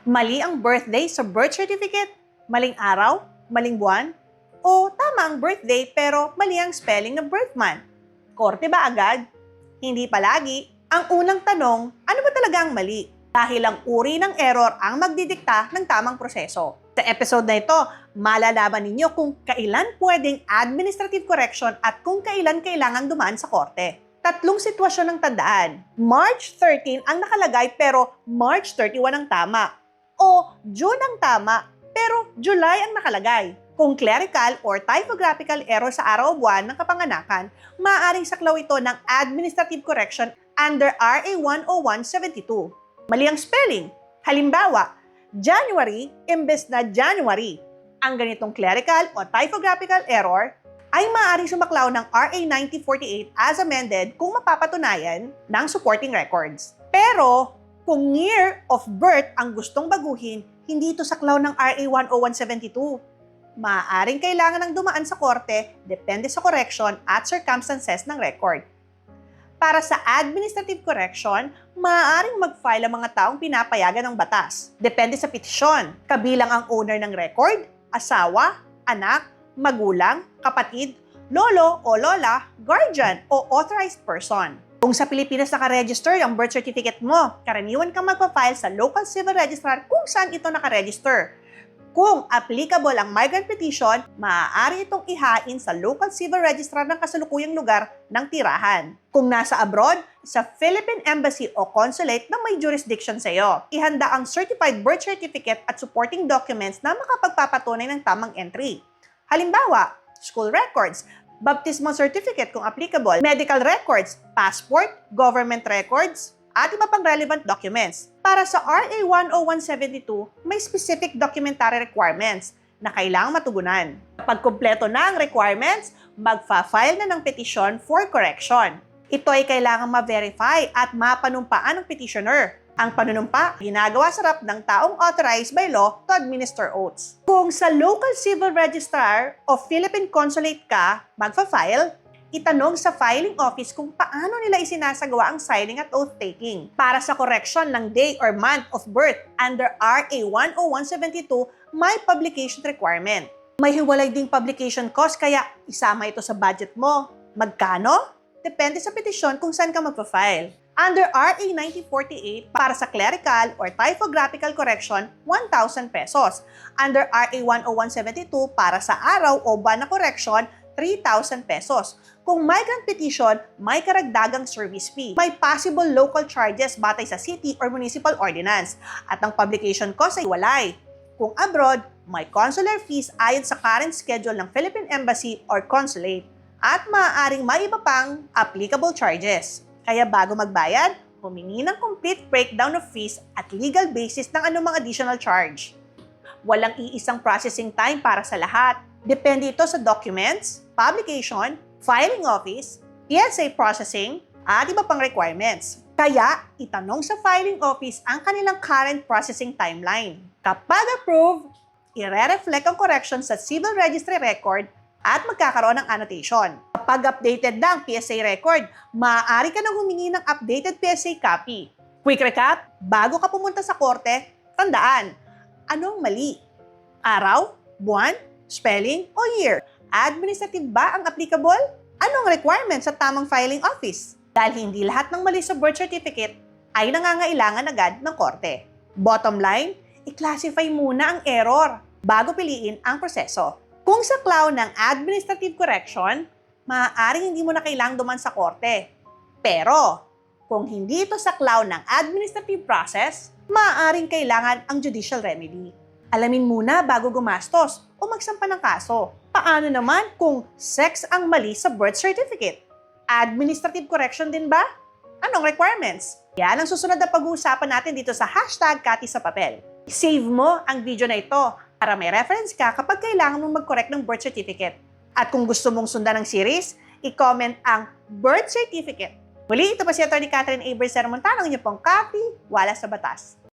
Mali ang birthday sa birth certificate? Maling araw? Maling buwan? O tama ang birthday pero mali ang spelling ng birth month? Korte ba agad? Hindi palagi. Ang unang tanong, ano ba talaga ang mali? Dahil ang uri ng error ang magdidikta ng tamang proseso. Sa episode na ito, malalaman ninyo kung kailan pwedeng administrative correction at kung kailan kailangang dumaan sa korte. Tatlong sitwasyon ang tandaan. March 13 ang nakalagay pero March 31 ang tama. O June ang tama pero July ang nakalagay. Kung clerical or typographical error sa araw o buwan ng kapanganakan, maaaring saklaw ito ng administrative correction under RA 10172. Mali ang spelling. Halimbawa, January imbes na January. Ang ganitong clerical o typographical error ay maaaring sumaklaw ng RA 9048 as amended kung mapapatunayan ng supporting records. Pero, kung year of birth ang gustong baguhin, hindi ito saklaw ng RA 10172. Maaaring kailangan ng dumaan sa korte depende sa correction at circumstances ng record. Para sa administrative correction, maaaring mag-file ang mga taong pinapayagan ng batas. Depende sa petisyon, kabilang ang owner ng record, asawa, anak, magulang, kapatid, lolo o lola, guardian o authorized person. Kung sa Pilipinas nakaregister ang birth certificate mo, karaniwan kang magpa-file sa local civil registrar kung saan ito nakaregister. Kung applicable ang migrant petition, maaari itong ihain sa local civil registrar ng kasalukuyang lugar ng tirahan. Kung nasa abroad, sa Philippine Embassy o Consulate na may jurisdiction sa iyo. Ihanda ang certified birth certificate at supporting documents na makapagpapatunay ng tamang entry. Halimbawa, school records, baptismal certificate kung applicable, medical records, passport, government records, at iba pang relevant documents. Para sa RA 10172, may specific documentary requirements na kailangang matugunan. Kapag kumpleto na ang requirements, magfa-file na ng petition for correction. Ito ay kailangang ma-verify at mapanumpaan ng petitioner. Ang panunumpa, ginagawa sa harap ng taong authorized by law to administer oaths. Kung sa local civil registrar o Philippine Consulate ka, magfa-file, itanong sa filing office kung paano nila isinasagawa ang signing at oath-taking. Para sa correction ng day or month of birth under RA 10172, may publication requirement. May hiwalay ding publication cost kaya isama ito sa budget mo. Magkano? Depende sa petisyon kung saan ka magpa-file. Under RA 9048, para sa clerical or typographical correction, 1,000 pesos. Under RA 10172, para sa araw o buwan na correction, 3,000 pesos. Kung migrant petition, may karagdagang service fee. May possible local charges batay sa city or municipal ordinance. At ang publication cost ay walay. Kung abroad, may consular fees ayon sa current schedule ng Philippine Embassy or Consulate. At maaaring may iba pang applicable charges. Kaya bago magbayad, humingi ng complete breakdown of fees at legal basis ng anumang additional charge. Walang iisang processing time para sa lahat. Depende ito sa documents, publication, filing office, PSA processing, at iba pang requirements. Kaya, itanong sa filing office ang kanilang current processing timeline. Kapag approved, ire-reflect ang correction sa civil registry record at magkakaroon ng annotation. Kapag updated na ang PSA record, maaari ka nang humingi ng updated PSA copy. Quick recap, bago ka pumunta sa korte, tandaan, anong mali? Araw? Buwan? Spelling? O year? Administrative ba ang applicable? Anong requirements sa tamang filing office? Dahil hindi lahat ng mali sa birth certificate ay nangangailangan agad ng korte. Bottom line, i-classify muna ang error bago piliin ang proseso. Kung saklaw ng administrative correction, maaaring hindi mo na kailangang duman sa korte. Pero, kung hindi ito saklaw ng administrative process, maaaring kailangan ang judicial remedy. Alamin muna bago gumastos o magsampa ng kaso. Paano naman kung sex ang mali sa birth certificate? Administrative correction din ba? Anong requirements? Yan ang susunod na pag-uusapan natin dito sa #KatiSaPapel. Save mo ang video na ito para may reference ka kapag kailangan mong mag-correct ng birth certificate. At kung gusto mong sundan ng series, i-comment ang birth certificate. Muli, ito pa si Atty. Catherine A. Bercero Montano, ang inyong pong Kati, Wala sa Batas.